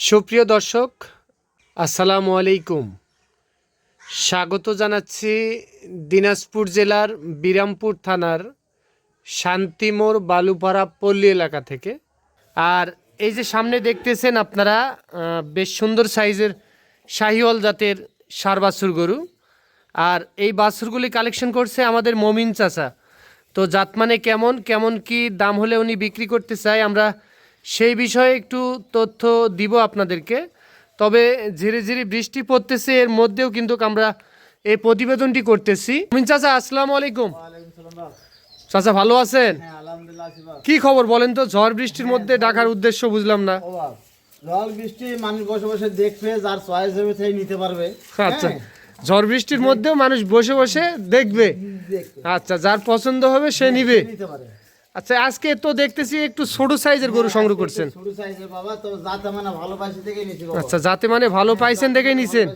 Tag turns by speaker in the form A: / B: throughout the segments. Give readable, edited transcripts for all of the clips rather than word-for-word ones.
A: সুপ্রিয় দর্শক, আসসালামু আলাইকুম। স্বাগত জানাচ্ছি দিনাজপুর জেলার বিরামপুর থানার শান্তিমোড় বালুপাড়া পল্লী এলাকা থেকে। আর এই যে সামনে দেখতেছেন আপনারা বেশ সুন্দর সাইজের শাহিওয়াল জাতের ষাঁড় বাছুর গরু। আর এই বাছুরগুলি কালেকশন করছে আমাদের মমিন চাচা। তো জাত মানে কেমন কেমন কি দাম হলে উনি বিক্রি করতে চায়, আমরা সেই বিষয়ে একটু তথ্য দিব আপনাদেরকে। তবে ধীরে ধীরে বৃষ্টি পড়তেছে, এর মধ্যেও কিন্তু আমরা এই প্রতিবেদনটি করতেছি। মমিন চাচা, আসসালামু আলাইকুম। চাচা ভালো আছেন? কি খবর বলেন তো? ঝড় বৃষ্টির মধ্যে ডাকার উদ্দেশ্য বুঝলাম না।
B: ঝড় বৃষ্টি মানুষ বসে বসে দেখবে, যার চয়েস হবে সেই নিতে পারবে।
A: আচ্ছা, ঝড় বৃষ্টির মধ্যেও মানুষ বসে বসে দেখবে। আচ্ছা, যার পছন্দ হবে সে নিবে। আচ্ছা, আজকে তো দেখতেছি একটু ছোট সাইজের গরু সংগ্রহ করছেন।
B: ছোট সাইজের বাবা, তো যাতে মানে ভালো পাইছে দেখে নিছি বাবা।
A: আচ্ছা, যাতে মানে ভালো পাইছেন দেখে নিছেন।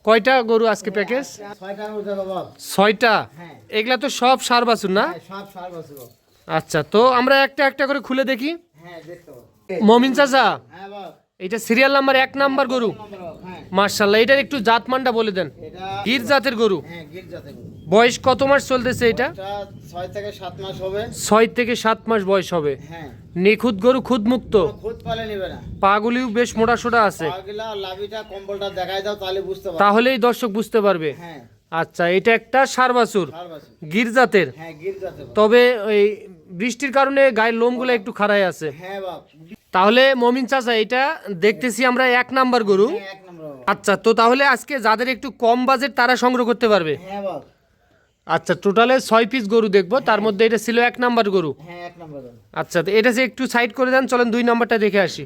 A: কয়টা গরু আজকে প্যাকেজ?
B: 6টা হচ্ছে বাবা।
A: 6টা?
B: হ্যাঁ।
A: এগুলা তো সব ষাঁড় বাছুর না?
B: সব ষাঁড় বাছুর।
A: আচ্ছা, তো আমরা একটা একটা করে খুলে দেখি।
B: হ্যাঁ, দেখতে পাবো।
A: মমিন চাচা,
B: হ্যাঁ বাবা।
A: এটা সিরিয়াল নাম্বার 1 নাম্বার গরু।
B: হ্যাঁ।
A: মাশাআল্লাহ, এটার একটু জাতমানটা বলে দেন।
B: এটা
A: গির জাতের গরু।
B: হ্যাঁ, গির জাতের গরু।
A: বয়স কত মাস চলতেছে এটা?
B: এটা 6 থেকে 7 মাস হবে।
A: 6 থেকে 7 মাস বয়স হবে।
B: হ্যাঁ।
A: নিখুঁত গরু, খুদ মুক্ত।
B: খুদ পালে নিবে না।
A: পাগুলিও বেশ মোটা সোটা আছে।
B: পাগলা লাভিটা কম্বলটা দেখাই দাও, তাহলে বুঝতে পারবে।
A: তাহলেই দর্শক বুঝতে পারবে।
B: হ্যাঁ।
A: আচ্ছা, এটা একটা ষাঁড় বাছুর,
B: ষাঁড় বাছুর।
A: গির জাতের।
B: হ্যাঁ, গির জাতের।
A: তবে ওই বৃষ্টির কারণে গায়ের লোমগুলো একটু খাড়ায় আছে।
B: হ্যাঁ বাবা।
A: তাহলে মমিন চাচা, এটা দেখতেছি আমরা 1 নাম্বার গরু।
B: হ্যাঁ, 1 নম্বর বাবা।
A: আচ্ছা, তো তাহলে আজকে যাদের একটু কম বাজেট তারা সংগ্রহ করতে পারবে।
B: হ্যাঁ বাবা।
A: আচ্ছা, টোটালে 6 পিস গরু দেখবো, তার মধ্যে এটা ছিল 1 নাম্বার গরু।
B: হ্যাঁ, 1 নম্বর বাবা।
A: আচ্ছা, তো এটা যে একটু সাইড করে দেন, চলেন 2 নাম্বারটা দেখে আসি।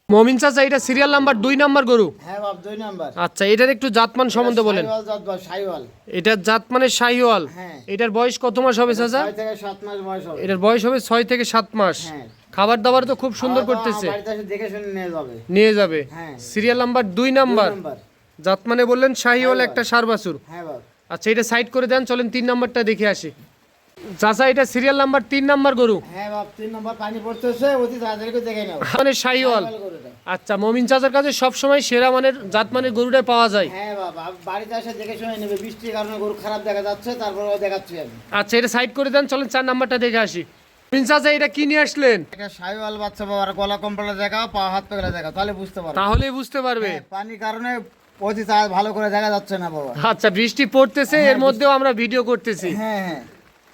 A: মমিন চাচা, এটা সিরিয়াল নাম্বার 2 নাম্বার গরু।
B: হ্যাঁ বাবা, 2 নাম্বার।
A: আচ্ছা, এটার একটু জাতমান সম্বন্ধে বলেন।
B: শাহিওয়াল জাত বাবা, শাহিওয়াল।
A: এটার জাত মানে শাহিওয়াল।
B: হ্যাঁ।
A: এটার বয়স কত মাস হবে চাচা?
B: 6 থেকে 7 মাস বয়স হবে।
A: এটার বয়স হবে 6 থেকে 7 মাস।
B: হ্যাঁ।
A: খাবার দাবার তো খুব সুন্দর করতেছে।
B: বাড়িতে এসে দেখে শুনে নিয়ে যাবে।
A: নিয়ে যাবে।
B: হ্যাঁ।
A: Serial number 2
B: 2
A: number.
B: নাম্বার।
A: জাত মানে বললেন শাহিওয়াল, একটা ষাঁড় বাছুর।
B: হ্যাঁ বাবা।
A: আচ্ছা, এটা সাইড করে দেন, চলেন 3 নাম্বারটা দেখে আসি। চাচা, এটা সিরিয়াল নাম্বার 3 নাম্বার গরু।
B: হ্যাঁ বাবা, 3 নাম্বার পানি পড়তেছে, অতি তাড়াতাড়ি করে দেখে নাও।
A: মানে শাহিওয়াল।
B: গরুটা।
A: আচ্ছা, মমিন চাচার কাছে সবসময় সেরা মানের জাত মানের গরুটাই পাওয়া যায়।
B: হ্যাঁ বাবা, বাড়িতে এসে দেখে শুনে নেবে। বৃষ্টির কারণে গরু খারাপ দেখা যাচ্ছে, তারপরে দেখাচ্ছি আমি।
A: আচ্ছা, এটা সাইড করে দেন, চলেন 4 নাম্বারটা দেখে আসি। মমিন চাচা, এটা কি নিয়ে আসলেন?
B: একটা শাহিওয়াল বাচ্চা বাবা, আর গলা কম্বলটা দেখাও, পা হাত পাগুলা দেখাও, তাহলে বুঝতে পারবে।
A: তাহলেই বুঝতে পারবে।
B: হ্যাঁ, পানির কারণে অতি তাড়াতাড়ি ভালো করে দেখা যাচ্ছে না বাবা।
A: আচ্ছা, বৃষ্টি পড়তেছে, এর মধ্যেও আমরা ভিডিও করতেছি।
B: হ্যাঁ হ্যাঁ।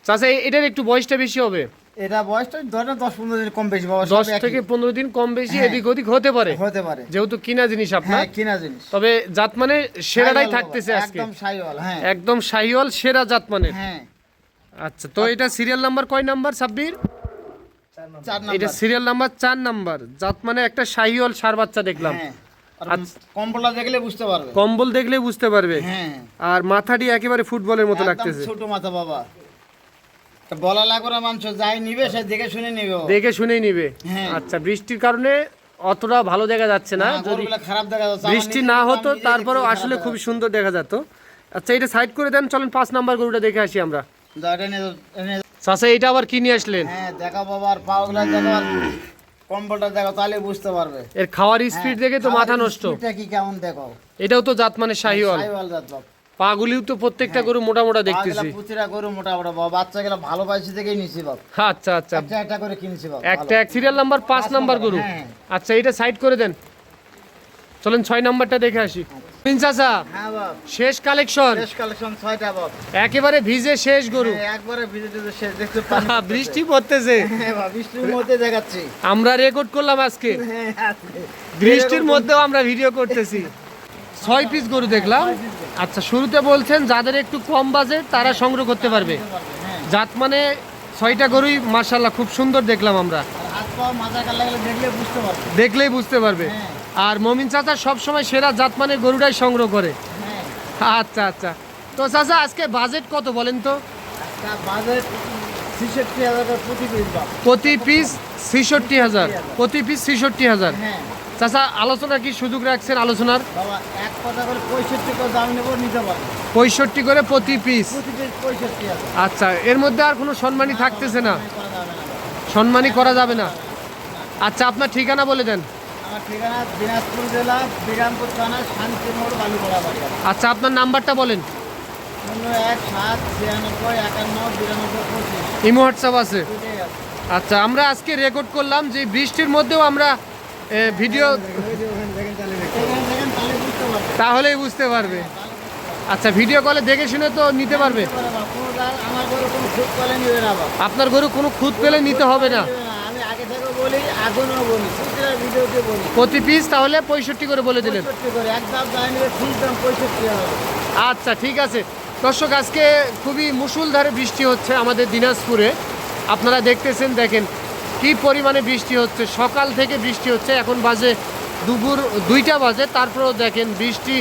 A: চাচা, এটার একটু বয়সটা বেশি হবে?
B: এটা বয়সটা ধরেন 10-15 দিন কম বেশি বাবা।
A: 10 থেকে 15 দিন কম বেশি এদিক ওদিক হতে পারে।
B: হতে পারে,
A: যেহেতু কিনা জিনিস আপনার।
B: হ্যাঁ, কিনা জিনিস।
A: তবে জাত মানে সেরাটাই
B: শাহিওয়াল
A: থাকতেছে
B: বাবা,
A: আজকে।
B: একদম শাহিওয়াল। হ্যাঁ
A: একদম শাহিওয়াল, সেরা জাত মানে।
B: হ্যাঁ।
A: আচ্ছা, তো এটা সিরিয়াল নাম্বার কয় নাম্বার? সাব্বির,
B: 4
A: এটা
B: নাম্বার।
A: Serial number 4 number. জাত মানে একটা শাহিওয়াল ষাঁড় বাচ্চা দেখলাম।
B: হ্যাঁ, আর কম্বলটা দেখলে বুঝতে পারবে।
A: কম্বল দেখলে বুঝতে পারবে।
B: হ্যাঁ।
A: আর মাথাটি একেবারে ফুটবলের মতো
B: একদম
A: লাগতেছে।
B: ছোট মাথা বাবা, তা বলা লাগবে না, মানুষ যাই নিবে সে দেখে শুনে নিবে বাবা।
A: দেখে শুনেই নিবে।
B: হ্যাঁ।
A: আচ্ছা, বৃষ্টির কারণে অতটা ভালো দেখা যাচ্ছে না।
B: হ্যাঁ,
A: যদি
B: গরুগুলা খারাপ দেখা যাচ্ছে। আমার
A: বৃষ্টি
B: নিজের
A: না
B: গরু
A: হতো
B: আমি নিজেই
A: তারপরেও
B: দেখছি,
A: আসলে
B: খারাপ
A: খুব
B: দেখা
A: সুন্দর দেখা যেত। আচ্ছা, এটা সাইড করে দেন, চলেন 5 নাম্বার গরুটা দেখে আসি আমরা।
B: যাচ্ছে। দাও, এটা নিয়ে যাও, এটা নিয়ে যাও।
A: চাচা, এটা আবার কি নিয়ে আসলেন?
B: হ্যাঁ, দেখো বাবা, আর পাগুলা দেখো, আর কম্বলটা দেখো, তাহলে বুঝতে পারবে।
A: এর খাওয়ার স্পিড দেখে তো মাথা নষ্ট।
B: এটা কি কেমন দেখো।
A: এটাও তো জাত মানে শাহিওয়াল।
B: শাহিওয়াল জাত বাবা।
A: পাগুলিও তো প্রত্যেকটা গরু মোটা মোটা দেখতেছি।
B: পাগুলা পুতিরা গরু মোটা মোটা বাবা, বাচ্চাগুলো ভালো পাইছি দেখেই নিছি বাবা।
A: আচ্ছা আচ্ছা,
B: একটা একটা করে কিনছি বাবা।
A: একটা এক সিরিয়াল নাম্বার 5 নাম্বার গরু।
B: হ্যাঁ।
A: আচ্ছা, এটা সাইড করে দেন, চলেন 6 নাম্বারটা দেখে আসি। মমিন চাচা,
B: হ্যাঁ বাবা,
A: শেষ কালেকশন,
B: শেষ কালেকশন 6টা বাবা।
A: একেবারে ভিজে শেষ গরু।
B: হ্যাঁ, একবারে ভিজিটে শেষ দেখতে পানি পড়তেছে।
A: বৃষ্টি পড়তেছে,
B: হ্যাঁ বাবা, বৃষ্টির মধ্যে দেখাচ্ছি।
A: আমরা রেকর্ড করলাম আজকে।
B: হ্যাঁ, আজকে।
A: বৃষ্টির মধ্যেও আমরা ভিডিও করতেছি। 6 পিস গরু দেখলাম। আচ্ছা, শুরুতে বলছেন যাদের একটু কম বাজেট তারা সংগ্রহ করতে পারবে।
B: হ্যাঁ,
A: জাত মানে 6টা গরুই মাশাআল্লাহ খুব সুন্দর দেখলাম আমরা।
B: আর হাত পা মাথা কালা গেলে দেখলে বুঝতে পারবে।
A: দেখলেই বুঝতে পারবে।
B: হ্যাঁ।
A: আর মমিন চাচা সবসময় সেরা জাত মানের গরুটাই সংগ্রহ করে।
B: হ্যাঁ,
A: আচ্ছা আচ্ছা, তো চাচা আজকে বাজেট কত বলেন তো?
B: একটা বাজেট 66,000 টাকা প্রতি পিস বাবা।
A: প্রতি পিস 66,000। প্রতি পিস 66,000।
B: হ্যাঁ
A: চাচা, আলোচনা কি সুযোগ রাখছেন আলোচনার?
B: বাবা, এক কথা করে 65 করে দাম নেবো, নিতে পারবে।
A: 65 করে প্রতি পিস।
B: প্রতি পিস 65,000।
A: আচ্ছা, এর মধ্যে আর কোনো সম্মানী থাকতেছে না?
B: করা যাবে না বাবা।
A: সম্মানী করা যাবে না। আচ্ছা, আপনার ঠিকানা বলে দেন।
B: আমার ঠিকানা দিনাজপুর জেলা বিরামপুর থানা শান্তিমোড় বালুপাড়া বাজার।
A: আচ্ছা, আপনার নাম্বারটা বলেন।
B: 01-7-96-92-92-25।
A: ইমো হোয়াটসঅ্যাপ আছে?
B: দুটোই আছে।
A: আচ্ছা, আমরা আজকে রেকর্ড করলাম যে বৃষ্টির মধ্যেও আমরা ভিডিও,
B: এখানে দেখেন তাহলে বুঝতে পারবে।
A: তাহলেই বুঝতে পারবে। আচ্ছা, ভিডিও কলে দেখে শুনে তো নিতে পারবে।
B: আমার গরু কোনো খুব কলে নিবে না বাবা।
A: আপনার গরু কোনো খুঁত পেলে নিতে হবে না।
B: নিবে না। আমি আগে থেকে বলি, এখনও বলি, খুচরা ভিডিওতে বলি।
A: প্রতি পিস তাহলে 65 করে বলে দিলেন।
B: 65 করে এক দাম দায় নিবে, ঠিক দাম 65 হবে।
A: আচ্ছা, ঠিক আছে দর্শক, আজকে খুবই মুষলধারে বৃষ্টি হচ্ছে আমাদের দিনাজপুরে। আপনারা দেখতেছেন, দেখেন কি পরিমাণে বৃষ্টি হচ্ছে। সকাল থেকে বৃষ্টি হচ্ছে, এখন বাজে দুপুর 2টা বাজে, তারপরেও দেখেন বৃষ্টি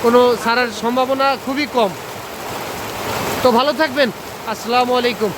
A: কোনো ছাড়ার সম্ভাবনা খুবই কম। তো ভালো থাকবেন, আসসালামু আলাইকুম।